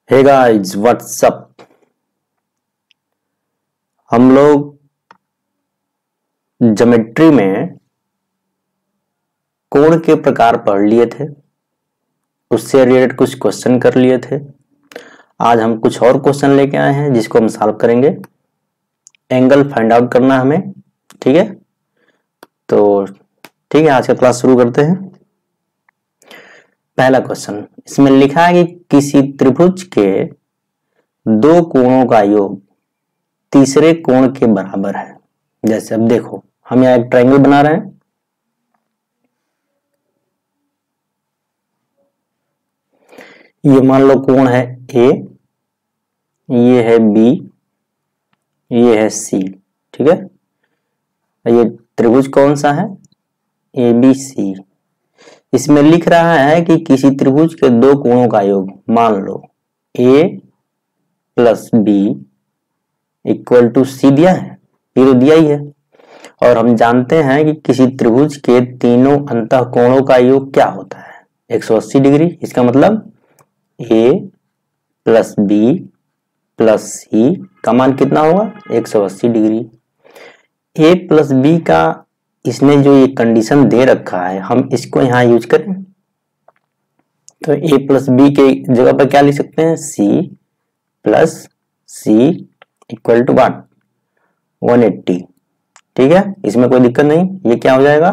Hey guys what's up. हम लोग geometry में कोण के प्रकार पढ़ लिए थे, उससे रिलेटेड कुछ क्वेश्चन कर लिए थे। आज हम कुछ और क्वेश्चन लेके आए हैं जिसको हम सॉल्व करेंगे। एंगल फाइंड आउट करना हमें, ठीक है। तो ठीक है, आज का क्लास शुरू करते हैं। पहला क्वेश्चन इसमें लिखा है कि किसी त्रिभुज के दो कोणों का योग तीसरे कोण के बराबर है। जैसे अब देखो, हम यहाँ एक ट्रायंगल बना रहे हैं। ये मान लो कोण है ए, ये है बी, ये है सी, ठीक है। ये त्रिभुज कौन सा है? A B C. इसमें लिख रहा है कि किसी त्रिभुज के दो कोणों का योग, मान लो ए प्लस बी इक्वल टू सी दिया है, ये तो दिया ही है। और हम जानते हैं कि किसी त्रिभुज के तीनों अंतः कोणों का योग क्या होता है? 180 डिग्री। इसका मतलब ए प्लस बी प्लस सी का मान कितना होगा? 180 डिग्री। ए प्लस बी का इसने जो ये कंडीशन दे रखा है, हम इसको यहाँ यूज करें तो ए प्लस बी के जगह पर क्या लिख सकते हैं? C plus C equal to 180, ठीक है। इसमें कोई दिक्कत नहीं। ये क्या हो जाएगा?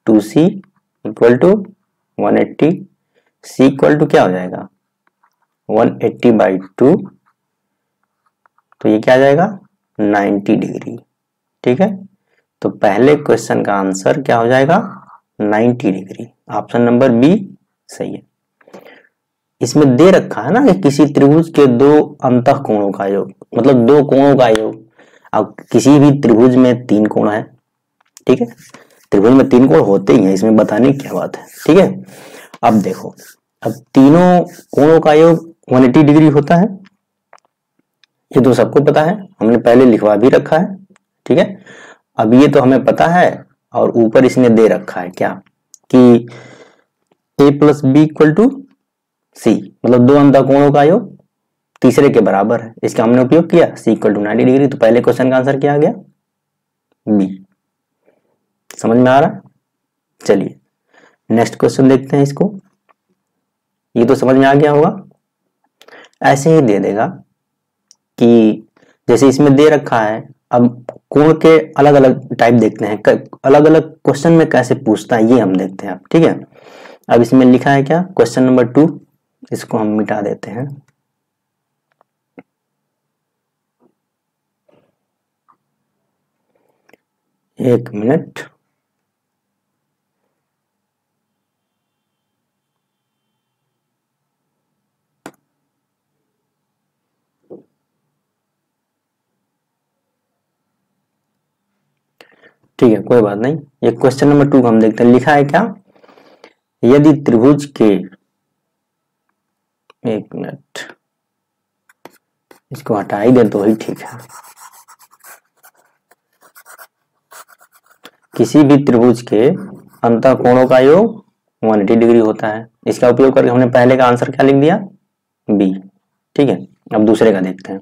2c equal to 180। c equal to क्या हो जाएगा? 180/2। तो ये क्या आ जाएगा? 90 डिग्री, ठीक है। तो पहले क्वेश्चन का आंसर क्या हो जाएगा? 90 डिग्री। ऑप्शन नंबर बी सही है। इसमें दे रखा है ना कि किसी त्रिभुज के दो अंतः कोणों का योग, मतलब दो कोणों का योग। अब किसी भी त्रिभुज में तीन कोण है, ठीक है। त्रिभुज में तीन कोण होते ही हैं, इसमें बताने की क्या बात है, ठीक है। अब देखो, अब तीनों कोणों का योग 180 डिग्री होता है, ये तो सबको पता है, हमने पहले लिखवा भी रखा है, ठीक है। अब ये तो हमें पता है, और ऊपर इसने दे रखा है क्या कि a plus B equal to C, मतलब दो अंतः कोणों का योग तीसरे के बराबर है। इसका हमने उपयोग किया, c इक्वल टू 90 डिग्री। तो पहले क्वेश्चन का आंसर क्या आ गया? बी। समझ में आ रहा है? चलिए नेक्स्ट क्वेश्चन देखते हैं इसको। ये तो समझ में आ गया होगा। ऐसे ही दे देगा कि जैसे इसमें दे रखा है, अब कोण के अलग अलग टाइप देखते हैं, अलग अलग क्वेश्चन में कैसे पूछता है ये हम देखते हैं, ठीक है। अब इसमें लिखा है क्या? क्वेश्चन नंबर 2, इसको हम मिटा देते हैं। एक मिनट। ठीक है, कोई बात नहीं। ये क्वेश्चन नंबर 2 हम देखते हैं। लिखा है क्या? यदि त्रिभुज के, एक मिनट, इसको हटा ही दे तो ही ठीक है। किसी भी त्रिभुज के अंतः कोणों का योग 180 डिग्री होता है। इसका उपयोग करके हमने पहले का आंसर क्या लिख दिया? बी, ठीक है। अब दूसरे का देखते हैं।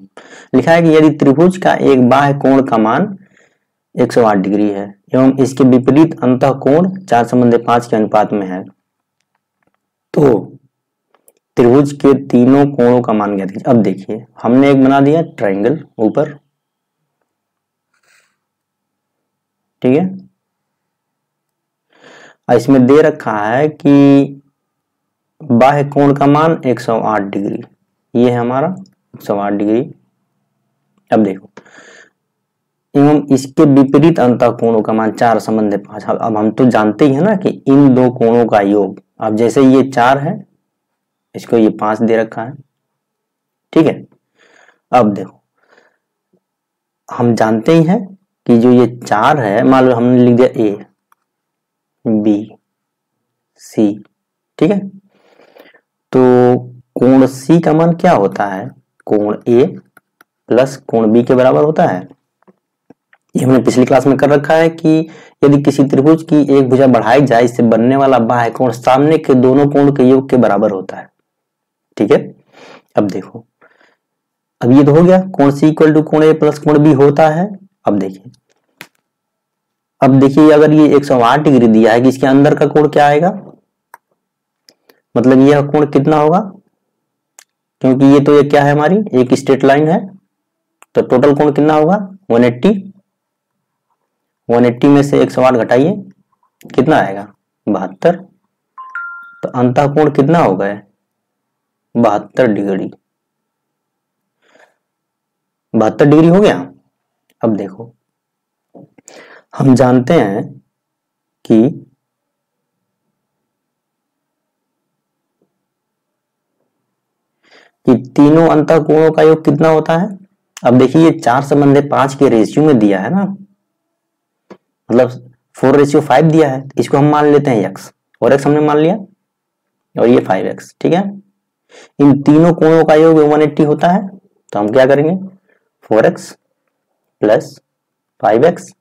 लिखा है कि यदि त्रिभुज का एक बाह्य कोण का मान 108 डिग्री है एवं इसके विपरीत अंतः कोण 4/5 के अनुपात में है, तो त्रिभुज के तीनों कोणों का मान ज्ञात कीजिए। अब देखिए, हमने एक बना दिया ट्रायंगल ऊपर, ठीक है। इसमें दे रखा है कि बाह्य कोण का मान 108 डिग्री, ये है हमारा 108 डिग्री। अब देखो, एवं इसके विपरीत अंतः कोणों का मान 4/5। अब हम तो जानते ही है ना कि इन दो कोणों का योग, अब जैसे ये 4 है, इसको ये 5 दे रखा है, ठीक है। अब देखो, हम जानते ही हैं कि जो ये 4 है, मान लो हमने लिख दिया ए बी सी, ठीक है। तो कोण सी का मान क्या होता है? कोण ए प्लस कोण बी के बराबर होता है। ये हमने पिछली क्लास में कर रखा है कि यदि किसी त्रिभुज की एक भुजा बढ़ाई जाए, इससे बनने वाला बाह्य कोण सामने के दोनों कोण के योग के बराबर होता है, ठीक है। अब देखो, अब ये तो हो गया कोण सी इक्वल टू कोण ए प्लस कोण बी होता है। अब देखिए, अब देखिए अगर ये 108 डिग्री दिया है कि इसके अंदर का कोण क्या आएगा, मतलब यह कोण कितना होगा, क्योंकि ये तो ये क्या है हमारी एक स्ट्रेट लाइन है, तो टोटल कोण कितना होगा 180। 180 में से 108 घटाइए कितना आएगा 72, तो अंतः कोण कितना होगा 72 डिग्री। 72 डिग्री हो गया। अब देखो, हम जानते हैं कि तीनों अंतः कोणों का योग कितना होता है। अब देखिए ये 4:5 के रेशियो में दिया है ना, मतलब 4:5 दिया है, इसको हम मान लेते हैं x, और x हमने मान लिया, और ये 5x, ठीक है। इन तीनों कोणों का योग 180 होता है, तो हम क्या करेंगे 4x plus 5x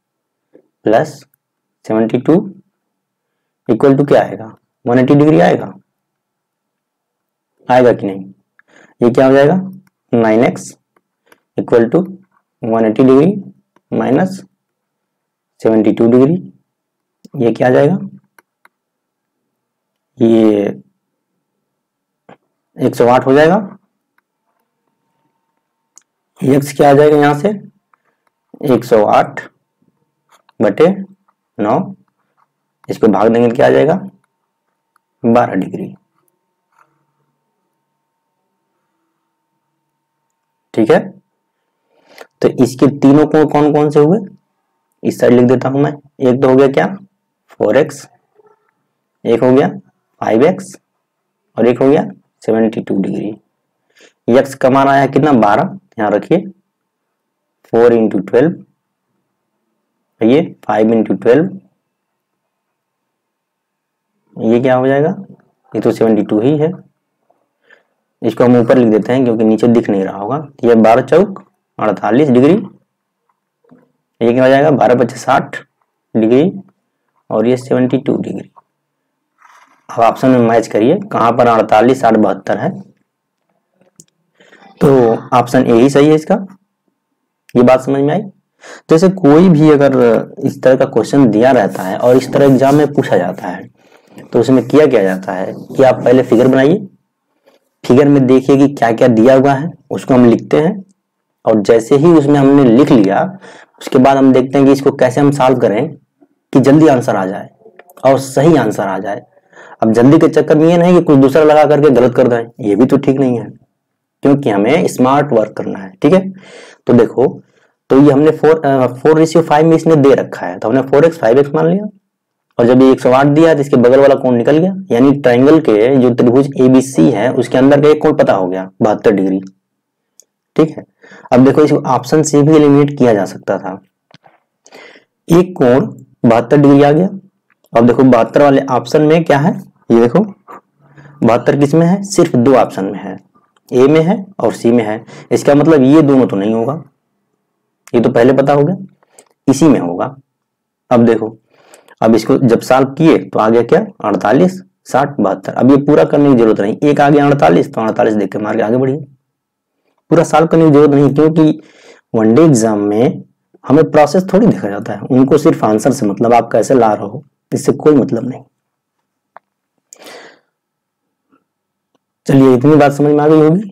plus 72 equal to क्या आएगा 180 डिग्री आएगा, आएगा कि नहीं। ये क्या हो जाएगा 9x equal to 180 degree minus 72 degree, ये क्या आ जाएगा, ये 108 हो जाएगा। x क्या आ जाएगा यहां से 108 बटे 9, इसको भाग देंगे क्या आ जाएगा 12 डिग्री, ठीक है। तो इसके तीनों कोण कौन कौन से हुए, इस साइड लिख देता हूं मैं। एक तो हो गया क्या 4x, एक हो गया 5x, और एक हो गया 72 डिग्री। x का मान आया कितना 12, यहां रखिए 4 इंटू 12, ये 5 इंटू 12, ये क्या हो जाएगा, ये तो 72 ही है, इसको हम ऊपर लिख देते हैं क्योंकि नीचे दिख नहीं रहा होगा। ये 12 चौक 48 डिग्री, ये क्या हो जाएगा 12 × 5 = 60 डिग्री, और ये 72 डिग्री। अब ऑप्शन में मैच करिए कहां पर 48 60 72 है, तो ऑप्शन ए ही सही है इसका। ये बात समझ में आई। तो ऐसे कोई भी अगर इस तरह का क्वेश्चन दिया रहता है और इस तरह एग्जाम में पूछा जाता है, तो उसमें किया जाता है कि आप पहले फिगर बनाइए, फिगर में देखिए कि क्या क्या दिया हुआ है, उसको हम लिखते हैं, और जैसे ही उसमें हमने लिख लिया उसके बाद हम देखते हैं कि इसको कैसे हम सॉल्व करें कि जल्दी आंसर आ जाए और सही आंसर आ जाए। अब जल्दी के चक्कर में ये नहीं कि कुछ दूसरा लगा करके गलत कर दें, ये भी तो ठीक नहीं है, क्योंकि हमें स्मार्ट वर्क करना है, ठीक है। तो देखो, तो ये हमने 4:5 में इसने दे रखा है, तो हमने 4x 5x मान लिया, और जब ये 108 दिया तो इसके बगल वाला कोण निकल गया, यानी ट्राइंगल के जो त्रिभुज ABC है उसके अंदर का एक कोण पता हो गया 72 डिग्री, ठीक है। अब देखो इसको ऑप्शन से भी एलिमिनेट किया जा सकता था, एक कोण 72 डिग्री आ गया। अब देखो 72 वाले ऑप्शन में क्या है, ये देखो 72 किस में है, सिर्फ दो ऑप्शन में है, ए में है और सी में है, इसका मतलब ये दोनों तो नहीं होगा, ये तो पहले पता हो गया, इसी में होगा। अब देखो, अब इसको जब सॉल्व किए तो आ गया क्या 48 60 72, अब ये पूरा करने की जरूरत नहीं, एक आ गया 48, तो 48 देख के मार के आगे बढ़िए, पूरा सॉल्व करने की जरूरत नहीं, क्योंकि वनडे एग्जाम में हमें प्रोसेस थोड़ी देखा जाता है, उनको सिर्फ आंसर से मतलब, आप कैसे ला रहे हो इससे कोई मतलब नहीं। चलिए इतनी बात समझ में आ गई होगी।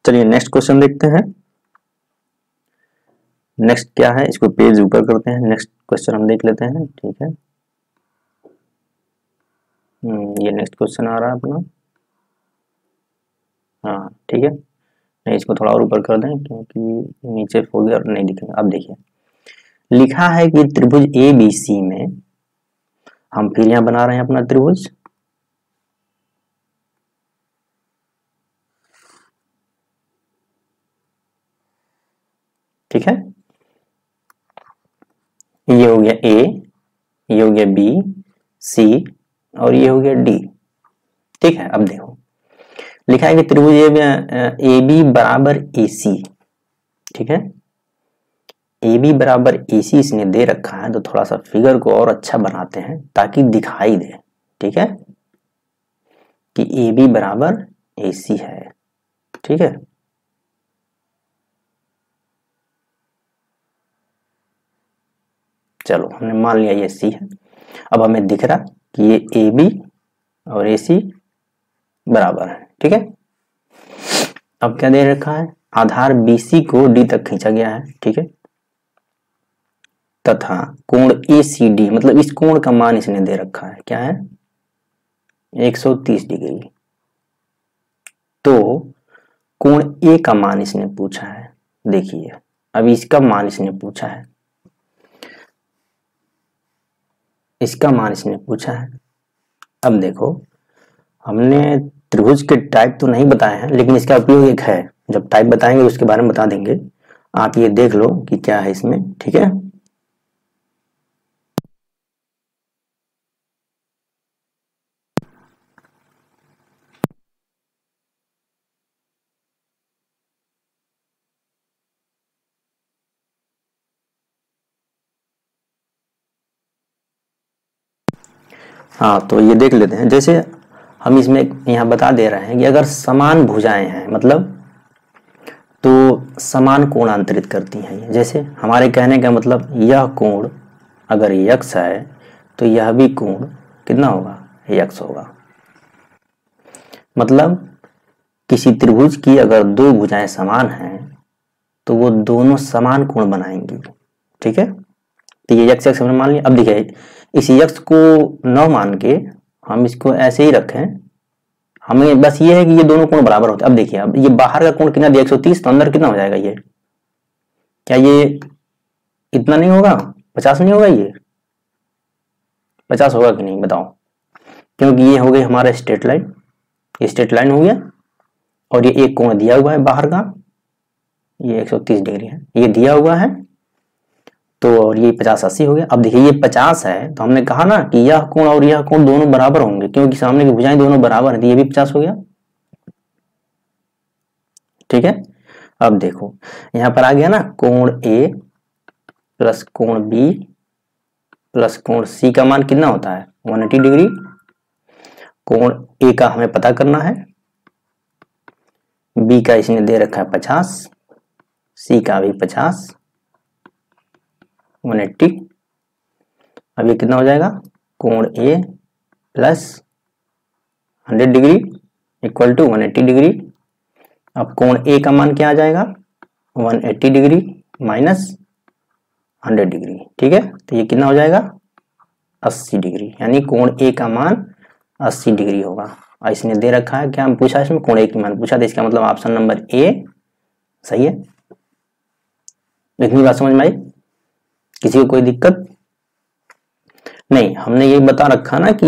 चलिए नेक्स्ट क्वेश्चन देखते हैं। नेक्स्ट क्या है, इसको पेज ऊपर करते हैं, नेक्स्ट क्वेश्चन हम देख लेते हैं, ठीक है। ये नेक्स्ट क्वेश्चन आ रहा है अपना, हाँ ठीक है, नहीं इसको थोड़ा और ऊपर कर दें क्योंकि नीचे फिगर नहीं दिखेगा। अब देखिए लिखा है कि त्रिभुज ABC में, हम फिर यहाँ बना रहे हैं अपना त्रिभुज, ठीक है। ये हो गया A, ये हो गया B, C और ये हो गया डी। ठीक है, अब देखो लिखा है कि त्रिभुज ए बी बराबर ए सी। ठीक है, ए बी बराबर ए सी इसने दे रखा है, तो थोड़ा सा फिगर को और अच्छा बनाते हैं ताकि दिखाई दे। ठीक है, कि ए बी बराबर ए सी है। ठीक है, चलो हमने मान लिया ये सी है। अब हमें दिख रहा कि ये ए बी और ए सी बराबर है। ठीक है, अब क्या दे रखा है, आधार बी सी को डी तक खींचा गया है। ठीक है, तथा कोण ए सी डी, मतलब इस कोण का मान इसने दे रखा है, क्या है 130 डिग्री। तो कोण ए का मान इसने पूछा है। देखिए अब इसका मान इसने पूछा है, इसका मान इसने पूछा है। अब देखो हमने त्रिभुज के टाइप तो नहीं बताए हैं, लेकिन इसका उपयोग एक है, जब टाइप बताएंगे उसके बारे में बता देंगे। आप ये देख लो कि क्या है इसमें। ठीक है, हाँ तो ये देख लेते हैं। जैसे हम इसमें यहाँ बता दे रहे हैं कि अगर समान भुजाएं हैं, मतलब तो समान कोण अंतरित करती हैं ये। जैसे हमारे कहने का मतलब यह कोण अगर यक्स है तो यह भी कोण कितना होगा, यक्स होगा। मतलब किसी त्रिभुज की अगर दो भुजाएं समान हैं तो वो दोनों समान कोण बनाएंगी। ठीक है, तो ये यक्स यक्स हमने मान लिया। अब देखिए इस यक्स को न मान के हम इसको ऐसे ही रखें, हमें बस ये है कि ये दोनों कोण बराबर होते हैं। अब देखिए अब ये बाहर का कोण कितना दिया 130, तो अंदर कितना हो जाएगा ये, क्या ये इतना नहीं होगा, 50 नहीं होगा, ये 50 होगा कि नहीं बताओ। क्योंकि ये हो गई हमारा स्ट्रेट लाइन, ये स्ट्रेट लाइन हो गया, और ये एक कोण दिया हुआ है बाहर का, ये 130 डिग्री है, ये दिया हुआ है। तो और ये 50 80 हो गया। अब देखिए ये 50 है, तो हमने कहा ना कि यह कोण और यह कोण दोनों बराबर होंगे, क्योंकि सामने की भुजाएं दोनों बराबर है, तो ये भी 50 हो गया। ठीक है, अब देखो यहां पर आ गया ना, कोण ए प्लस कोण बी प्लस कोण सी का मान कितना होता है 180 डिग्री। कोण ए का हमें पता करना है, बी का इसने दे रखा है 50, सी का भी 50, 180। अब ये कितना हो जाएगा, कोण A plus 100 degree equal to 180 degree. अब कोण ए का मान क्या आ जाएगा 180 डिग्री माइनस 100 डिग्री। ठीक है, तो ये कितना हो जाएगा 80 डिग्री, यानी कोण ए का मान 80 डिग्री होगा। और इसने दे रखा है क्या पूछा, इसमें कोण ए की मान पूछा, तो इसका मतलब ऑप्शन नंबर ए सही है। इतनी बात समझ में आई, किसी को कोई दिक्कत नहीं। हमने ये बता रखा ना कि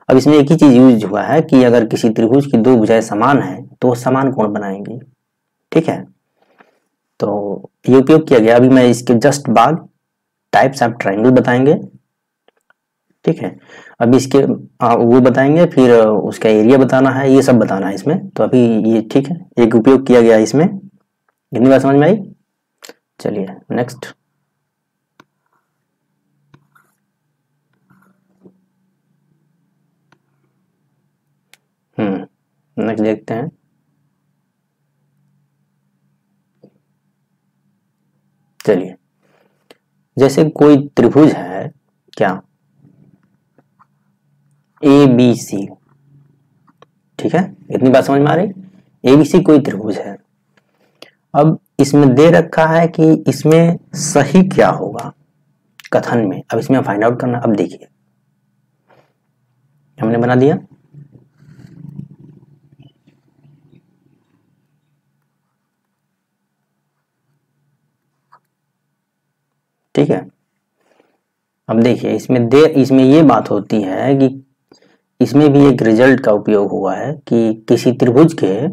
अब इसमें एक ही चीज यूज हुआ है कि अगर किसी त्रिभुज की दो भुजाएं समान है तो वो समान कोण बनाएंगी। ठीक है, तो ये उपयोग किया गया। अभी मैं इसके जस्ट बाद टाइप्स ऑफ ट्रायंगल बताएंगे। ठीक है, अभी इसके वो बताएंगे, फिर उसका एरिया बताना है, ये सब बताना है इसमें। तो अभी ये ठीक है, एक उपयोग किया गया इसमें। इतनी बात समझ में आई, चलिए नेक्स्ट। नेक्स्ट देखते हैं। चलिए जैसे कोई त्रिभुज है क्या ए बी सी। ठीक है, इतनी बात समझ में आ रही। ए बी सी कोई त्रिभुज है। अब इसमें दे रखा है कि इसमें सही क्या होगा कथन में। अब इसमें फाइंड आउट करना। अब देखिए हमने बना दिया, ठीक है। अब देखिए इसमें ये बात होती है कि इसमें भी एक रिजल्ट का उपयोग हुआ है कि किसी त्रिभुज के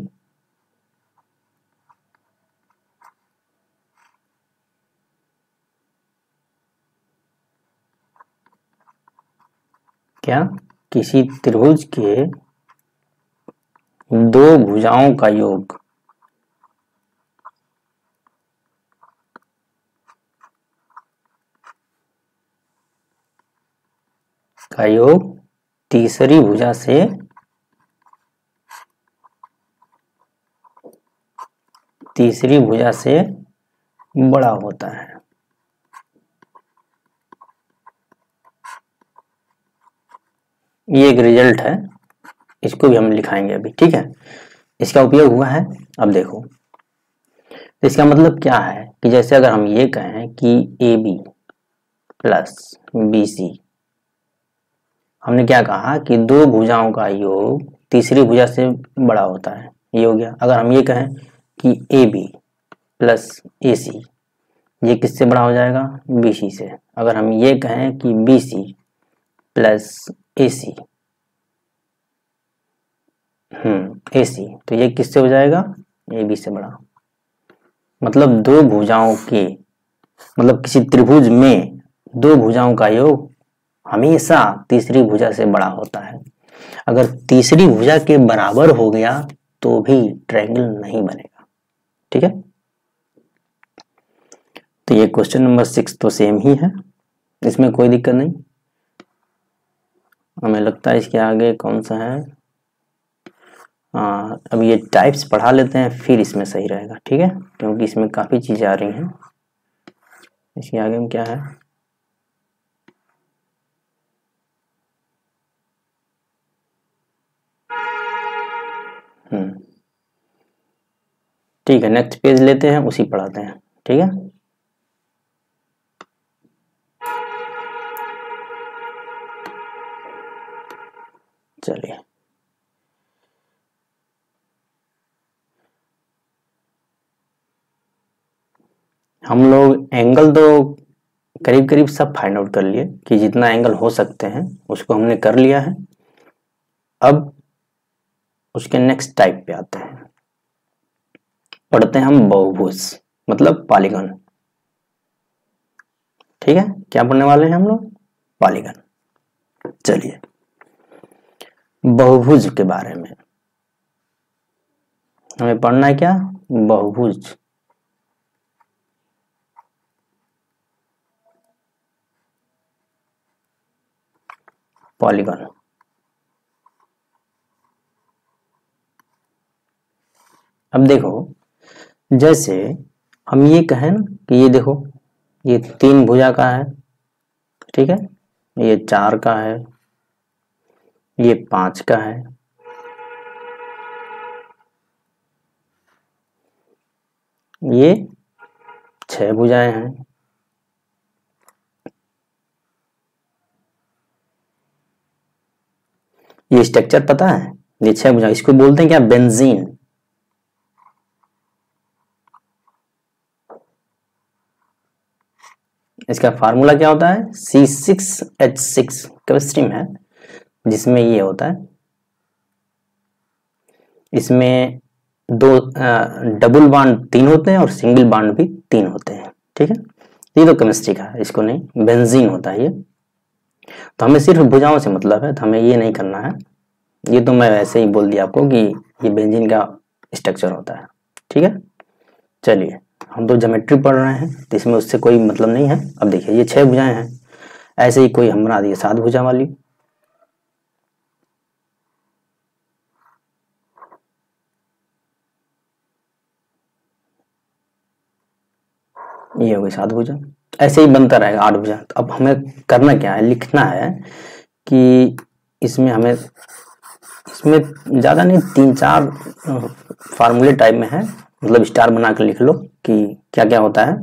क्या किसी त्रिभुज के दो भुजाओं का योग तीसरी भुजा से बड़ा होता है। ये एक रिजल्ट है, इसको भी हम लिखाएंगे अभी, ठीक है। इसका उपयोग हुआ है। अब देखो इसका मतलब क्या है कि जैसे अगर हम ये कहें कि AB प्लस BC, हमने क्या कहा कि दो भुजाओं का योग तीसरी भुजा से बड़ा होता है, ये हो गया। अगर हम ये कहें कि AB प्लस AC, ये किससे बड़ा हो जाएगा? BC से। अगर हम ये कहें कि BC प्लस AC AC, तो ये किससे हो जाएगा? AB से बड़ा। मतलब दो भुजाओं के, मतलब किसी त्रिभुज में दो भुजाओं का योग हमेशा तीसरी भुजा से बड़ा होता है। अगर तीसरी भुजा के बराबर हो गया तो भी ट्रायंगल नहीं बनेगा, ठीक है। तो ये क्वेश्चन नंबर 6 तो सेम ही है, इसमें कोई दिक्कत नहीं। हमें लगता है इसके आगे कौन सा है, अब ये टाइप्स पढ़ा लेते हैं फिर इसमें सही रहेगा, ठीक है, क्योंकि इसमें काफी चीजें आ रही हैं। इसके आगे में क्या है? ठीक है, नेक्स्ट पेज लेते हैं, उसी पढ़ाते हैं, ठीक है। चलिए, हम लोग एंगल तो करीब करीब सब फाइंड आउट कर लिए कि जितना एंगल हो सकते हैं उसको हमने कर लिया है। अब उसके नेक्स्ट टाइप पे आते हैं, पढ़ते हैं हम बहुभुज मतलब पॉलीगन, ठीक है। क्या पढ़ने वाले हैं हम लोग? पॉलीगन। चलिए, बहुभुज के बारे में हमें पढ़ना है क्या? बहुभुज। पॉलीगन। अब देखो, जैसे हम ये कहें ना कि ये देखो, ये 3 भुजा का है, ठीक है, ये 4 का है, ये 5 का है, ये 6 भुजाएं हैं। ये स्ट्रक्चर पता है? ये 6 भुजा, इसको बोलते हैं क्या? बेंजीन। इसका फार्मूला क्या होता है? C6H6 केमिस्ट्री में है, जिसमें ये होता है, इसमें दो डबल बॉन्ड 3 होते हैं और सिंगल बॉन्ड भी 3 होते हैं, ठीक है। ये तो केमिस्ट्री का है, इसको नहीं, बेंजीन होता है ये। तो हमें सिर्फ भुजाओं से मतलब है, तो हमें ये नहीं करना है। ये तो मैं वैसे ही बोल दिया आपको कि ये बेंजीन का स्ट्रक्चर होता है, ठीक है। चलिए, हम तो ज्योमेट्री पढ़ रहे हैं तो इसमें उससे कोई मतलब नहीं है। अब देखिए, ये 6 भुजाएं हैं, ऐसे ही कोई हम बना दिए 7 भुजा वाली, ये हो गई 7 भुजा, ऐसे ही बनता रहेगा 8 भुजा। तो अब हमें करना क्या है? लिखना है कि इसमें हमें, इसमें ज्यादा नहीं, 3-4 फार्मूले टाइप में है, मतलब स्टार बना कर लिख लो कि क्या क्या होता है।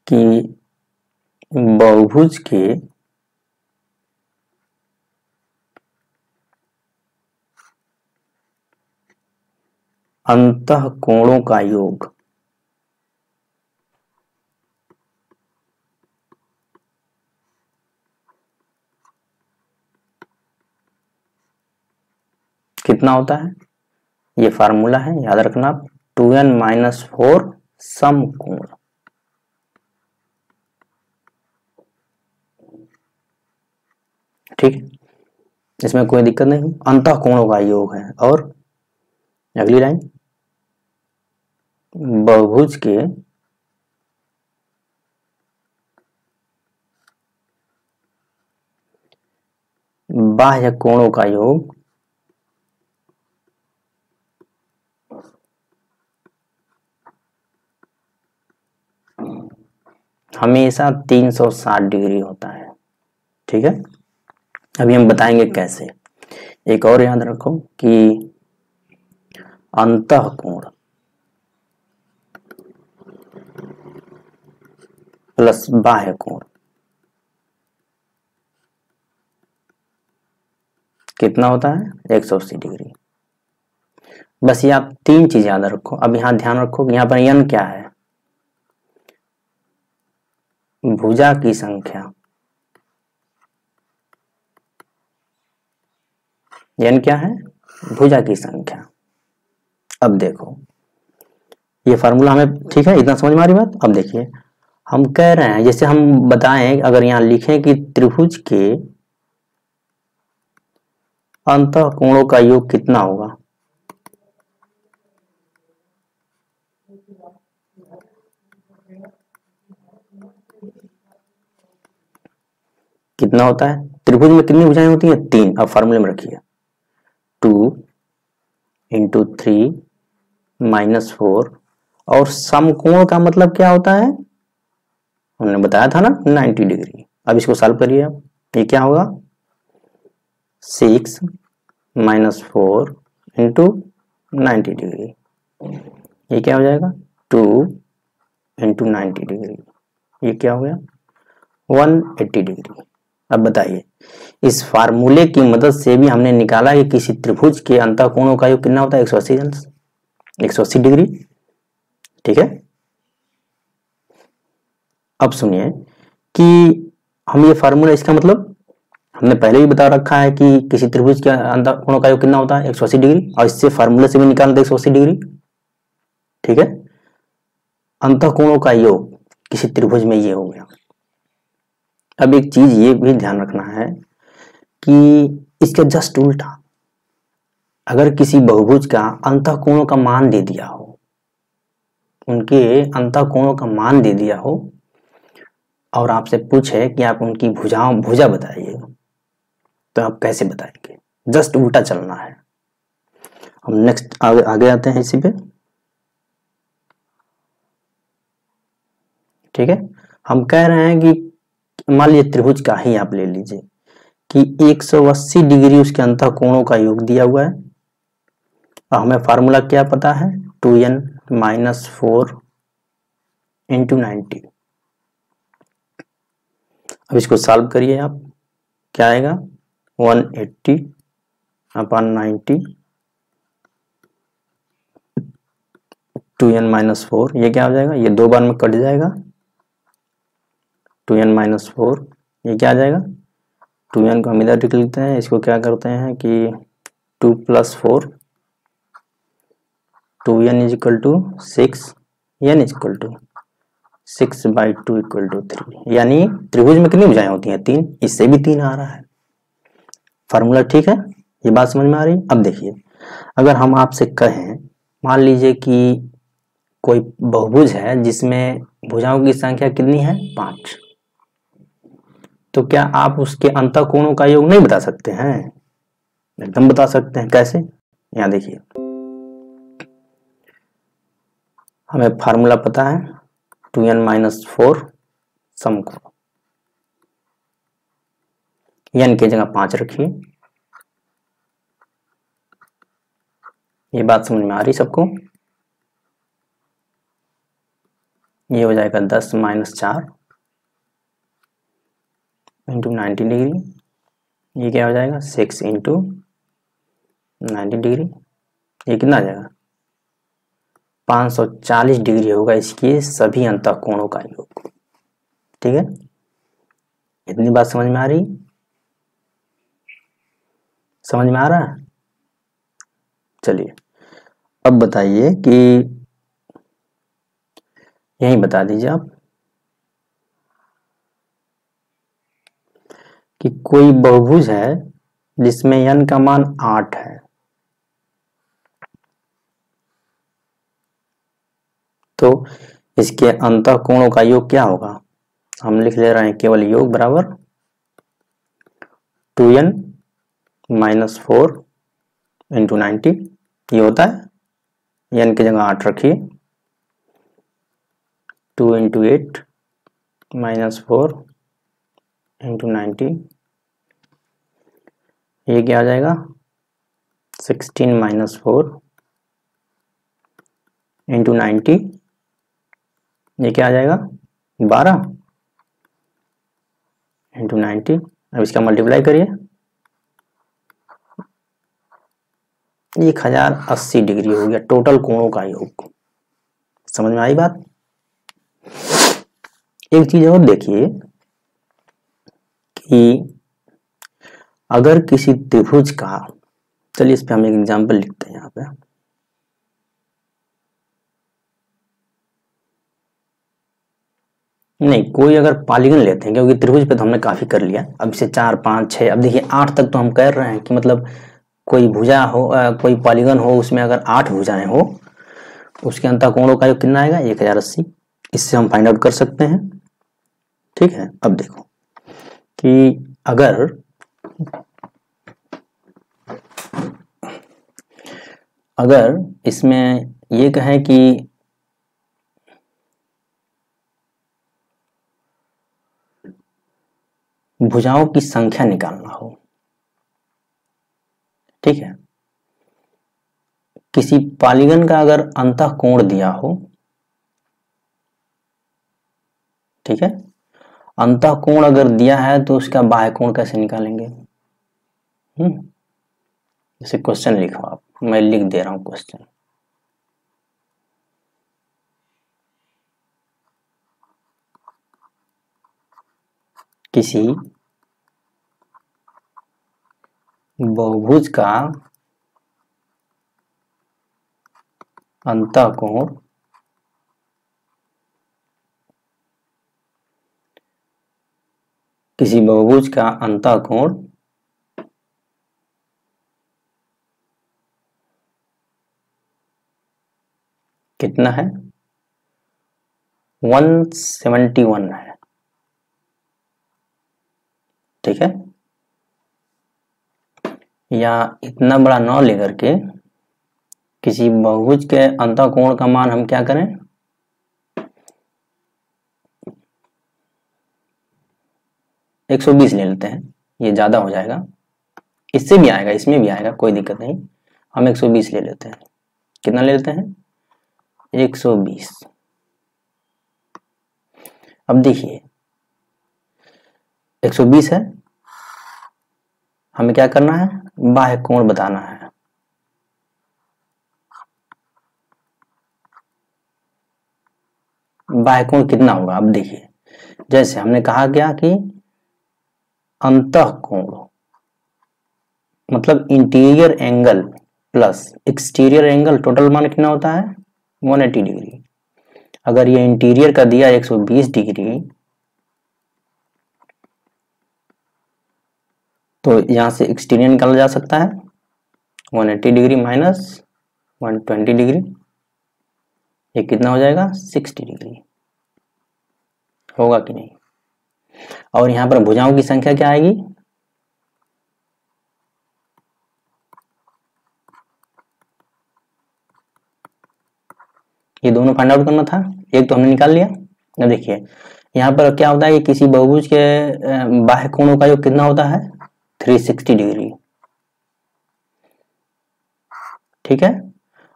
कि बहुभुज के अंतःकोणों का योग कितना होता है? ये फार्मूला है, याद रखना आप, 2n - 4 समकोण। ठीक है, इसमें कोई दिक्कत नहीं, अंतःकोणों का योग है। और अगली लाइन, बहुभुज के बाह्य कोणों का योग हमेशा 360 डिग्री होता है। ठीक है, अभी हम बताएंगे कैसे। एक और याद रखो कि अंतःकोण प्लस बाह्य कोण कितना होता है? 180 डिग्री। बस ये आप तीन चीज याद रखो। अब यहाँ ध्यान रखो कि यहाँ पर n क्या है? भुजा की संख्या। n क्या है? भुजा की संख्या। अब देखो ये फार्मूला हमें, ठीक है, इतना समझ में आ रही बात। अब देखिए हम कह रहे हैं, जैसे हम बताएं, अगर यहाँ लिखें कि त्रिभुज के अंतःकोणों का योग कितना होगा, कितना होता है? त्रिभुज में कितनी भुजाएं होती हैं? 3। अब फार्मूले में रखिए, 2 इंटू 3 माइनस 4, और समकोण का मतलब क्या होता है? हमने बताया था ना, 90 डिग्री। अब इसको सॉल्व करिए आप, ये क्या होगा? 6 माइनस 4 इंटू 90 डिग्री, ये क्या हो जाएगा? 2 इंटू 90 डिग्री, ये क्या हो गया? 180 डिग्री। अब बताइए, इस फार्मूले की मदद से भी हमने निकाला कि किसी त्रिभुज के अंतःकोणों का योग कितना होता है? 180 डिग्री। ठीक है, अब सुनिए कि हम ये फार्मूला, इसका मतलब हमने पहले ही बता रखा है कि किसी त्रिभुज के अंतःकोणों का योग कितना होता है? 180 डिग्री, और इससे फार्मूले से भी निकाल दे 180 डिग्री। ठीक है, अंतःकोणों का योग किसी त्रिभुज में ये हो गया। अब एक चीज ये भी ध्यान रखना है कि इसके जस्ट उल्टा, अगर किसी बहुभुज का अंतःकोणों का मान दे दिया हो, उनके अंतःकोणों का मान दे दिया हो, और आपसे पूछे कि आप उनकी भुजा बताइए, तो आप कैसे बताएंगे? जस्ट उल्टा चलना है। हम नेक्स्ट आगे आते हैं इसी पे। ठीक है, हम कह रहे हैं कि मान लीजिए त्रिभुज का ही आप ले लीजिए कि 180 डिग्री उसके अंतःकोणों का योग दिया हुआ है, और हमें फार्मूला क्या पता है? 2n minus 4 into 90। अब इसको सॉल्व करिए आप, क्या आएगा? 180 अपॉन 90, 2n माइनस 4, ये क्या हो जाएगा? ये दो बार में कट जाएगा, 2n माइनस 4, ये क्या आ जाएगा? 2n को हम इधर लिख लेते हैं, इसको क्या करते हैं कि 2 plus 4, 2n is equal to 6, n is equal to 6/2 equal to 3। यानी त्रिभुज में कितनी भुजाएं होती हैं? 3। इससे भी 3 आ रहा है। फार्मूला ठीक है, ये बात समझ में आ रही? अब देखिए, अगर हम आपसे कहें, मान लीजिए कि कोई बहुभुज है जिसमें भुजाओं की संख्या कितनी है? 5, तो क्या आप उसके अंतःकोणों का योग नहीं बता सकते हैं? एकदम बता सकते हैं। कैसे? यहाँ देखिए, हमें फार्मूला पता है 2n माइनस 4 समकोण, n की जगह 5 रखिए। ये बात समझ में आ रही सबको? ये हो जाएगा 10 माइनस 4 इंटू 90 डिग्री, ये क्या हो जाएगा? 6 इंटू 90 डिग्री, ये कितना आ जाएगा? 540 डिग्री होगा इसके सभी अंतःकोणों का योग। ठीक है, इतनी बात समझ में आ रही? समझ में आ रहा है? चलिए अब बताइए कि यही बता दीजिए आप कि कोई बहुभुज है जिसमें n का मान 8 है, तो इसके अंतःकोणों का योग क्या होगा? हम लिख ले रहे हैं केवल योग बराबर 2n माइनस 4 इंटू 90, ये होता है, n की जगह 8 रखिए, 2 इंटू 8 माइनस 4 इंटू 90, ये क्या आ जाएगा 16 माइनस 4 इंटू 90, ये क्या आ जाएगा 12 इंटू 90। अब इसका मल्टीप्लाई करिए, 1080 डिग्री हो गया टोटल कोणों का योग। समझ में आई बात? एक चीज और देखिए कि अगर किसी त्रिभुज का, चलिए इस पे हम एक एग्जांपल लिखते हैं यहाँ पे, नहीं कोई अगर पॉलीगन लेते हैं, क्योंकि त्रिभुज पे तो हमने काफी कर लिया, अब इसे 4 5 6, अब देखिए 8 तक तो हम कर रहे हैं कि मतलब कोई भुजा हो, कोई पॉलीगन हो उसमें अगर 8 भुजाएं हो, उसके अंतःकोणों का योग कितना आएगा 1080, इससे हम फाइंड आउट कर सकते हैं। ठीक है, अब देखो कि अगर इसमें ये कहें कि भुजाओं की संख्या निकालना हो, ठीक है, किसी पॉलीगन का अगर अंतःकोण दिया हो, ठीक है, अंतःकोण अगर दिया है तो उसका बाह्यकोण कैसे निकालेंगे? जैसे क्वेश्चन लिखो आप, मैं लिख दे रहा हूं क्वेश्चन। किसी बहुभुज का अंतःकोण किसी बहुभुज का अंतःकोण कितना है 171 है, ठीक है, या इतना बड़ा न लेकर के किसी बहुभुज के अंतःकोण का मान हम क्या करें 120 ले लेते हैं, ये ज्यादा हो जाएगा, इससे भी आएगा इसमें भी आएगा कोई दिक्कत नहीं, हम 120 ले लेते हैं। कितना ले लेते हैं 120। अब देखिए 120 है, हमें क्या करना है बाह्य कोण बताना है, बाह्य कोण कितना होगा। अब देखिए जैसे हमने कहा क्या कि अंतःकोण मतलब interior angle plus exterior angle, total मान कितना होता है 180 डिग्री। अगर ये इंटीरियर का दिया 120 डिग्री, तो यहां से एक्सटीरियर निकाला जा सकता है 180 डिग्री माइनस 120 डिग्री, ये कितना हो जाएगा 60 डिग्री, होगा कि नहीं? और यहां पर भुजाओं की संख्या क्या आएगी ये दोनों फाइंड आउट करना था, एक तो हमने निकाल लिया। अब देखिए यहाँ पर क्या होता है कि किसी बहुभुज के बाह्य कोणों का योग कितना होता है 360 डिग्री, ठीक है,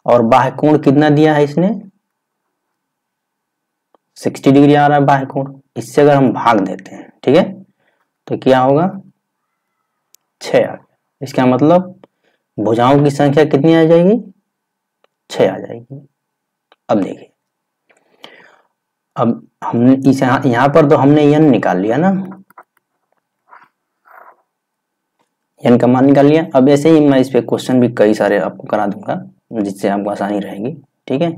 और बाह्य कोण कितना दिया है इसने 60 डिग्री आ रहा है बाह्य कोण, इससे अगर हम भाग देते हैं, ठीक है, तो क्या होगा 6 आ गया। इसका मतलब भुजाओं की संख्या कितनी आ जाएगी 6 आ जाएगी। अब देखिए अब हमने इस यहाँ पर तो हमने n निकाल लिया ना, n का मान निकाल लिया। अब ऐसे ही मैं इस पे क्वेश्चन भी कई सारे आपको करा दूंगा जिससे आपको आसानी रहेगी, ठीक है।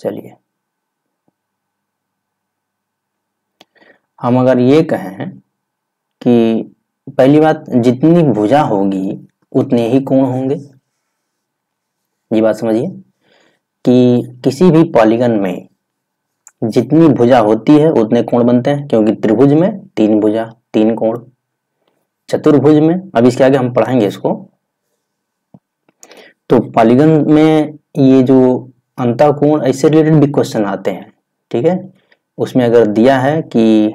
चलिए हम अगर ये कहें कि पहली बात, जितनी भुजा होगी उतने ही कोण होंगे, ये बात समझिए कि किसी भी पॉलीगन में जितनी भुजा होती है उतने कोण बनते हैं, क्योंकि त्रिभुज में 3 भुजा 3 कोण, चतुर्भुज में, अब इसके आगे हम पढ़ाएंगे इसको, तो पॉलीगन में ये जो अंतःकोण इससे रिलेटेड भी क्वेश्चन आते हैं, ठीक है। उसमें अगर दिया है कि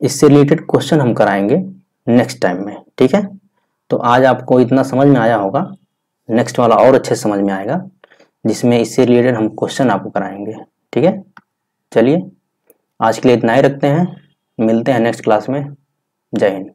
इससे रिलेटेड क्वेश्चन हम कराएंगे नेक्स्ट टाइम में, ठीक है। तो आज आपको इतना समझ में आया होगा, नेक्स्ट वाला और अच्छे समझ में आएगा जिसमें इससे रिलेटेड हम क्वेश्चन आपको कराएंगे, ठीक है। चलिए आज के लिए इतना ही रखते हैं, मिलते हैं नेक्स्ट क्लास में। जय हिंद।